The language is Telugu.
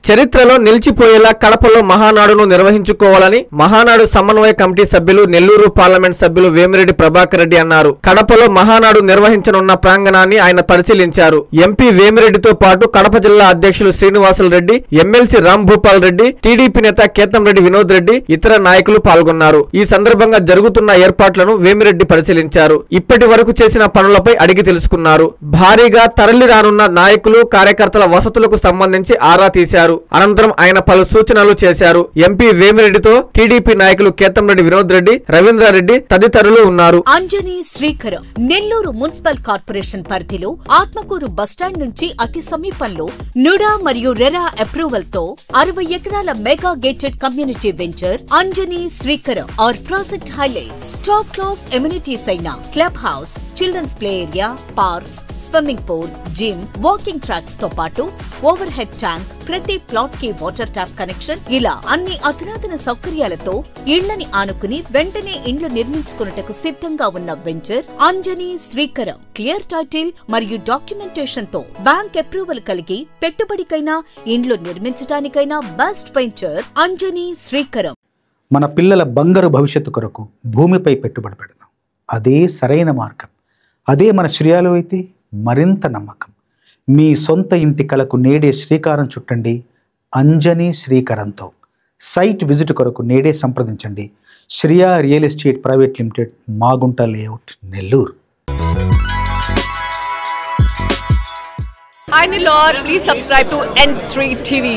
చరిత్రలో నిలిచిపోయేలా కడపలో మహానాడును నిర్వహించుకోవాలని మహానాడు సమన్వయ కమిటీ సభ్యులు నెల్లూరు పార్లమెంట్ సభ్యులు వేమిరెడ్డి ప్రభాకర్ రెడ్డి అన్నారు. కడపలో మహానాడు నిర్వహించనున్న ప్రాంగణాన్ని ఆయన పరిశీలించారు. ఎంపీ వేమిరెడ్డితో పాటు కడప జిల్లా అధ్యక్షులు శ్రీనివాసులు రెడ్డి, ఎమ్మెల్సీ రామ్ భూపాల్ రెడ్డి, టీడీపీ నేత కేతంరెడ్డి వినోద్ రెడ్డి, ఇతర నాయకులు పాల్గొన్నారు. ఈ సందర్భంగా జరుగుతున్న ఏర్పాట్లను వేమిరెడ్డి పరిశీలించారు. ఇప్పటి వరకు చేసిన పనులపై అడిగి తెలుసుకున్నారు. భారీగా తరలి రానున్న నాయకులు, కార్యకర్తల వసతులకు సంబంధించి ఆరా తీశారు. అనంతరం ఆయన పలు సూచనలు చేశారు. ఎంపీ వేమిరెడ్డితో టీడీపీ నాయకులు కేతంరెడ్డి వినోద్ రెడ్డి, రవీంద్రారెడ్డి తదితరులు ఉన్నారు. అంజనీ శ్రీకరం నెల్లూరు మున్సిపల్ కార్పొరేషన్ పరిధిలో ఆత్మకూరు బస్టాండ్ నుంచి అతి సమీపంలో నుడా మరియు రెరా అప్రూవల్ తో 60 ఎకరాల mega gated community venture Anjani Srikaram R project highlights. Top class amenities అయిన club house, children's play area, parks, swimming pool, gym, walking tracks తో పాటు ఓవర్ హెడ్ ట్యాంక్, ప్రతి ప్లాట్ కి వాటర్ ట్యాప్ కనెక్షన్, ఇలా అన్ని అధునాతన సౌకర్యాలతో ఇళ్లని ఆనుకుని వెంటనే ఇండ్లు నిర్మించుకున్నటకు సిద్ధంగా ఉన్న venture Anjani Srikaram. Clear title మరియు డాక్యుమెంటేషన్ తో బ్యాంక్ అప్రూవల్ కలిగి పెట్టుబడికైనా ఇండ్లు నిర్మించడానికైనా బెస్ట్ వెంచర్ అంజనీ శ్రీకరం. మన పిల్లల బంగారు భవిష్యత్తు కొరకు భూమిపై పెట్టుబడి పెడదాం. అదే సరైన మార్గం. అదే మన శ్రేయాలు అయితే మరింత నమ్మకం. మీ సొంత ఇంటి కలకు నేడే శ్రీకారం చుట్టండి అంజనీ శ్రీకరంతో. సైట్ విజిట్ కొరకు నేడే సంప్రదించండి. Shriya real estate private limited, Magunta layout, Nellore. Hi Nilor, please subscribe to N3 TV.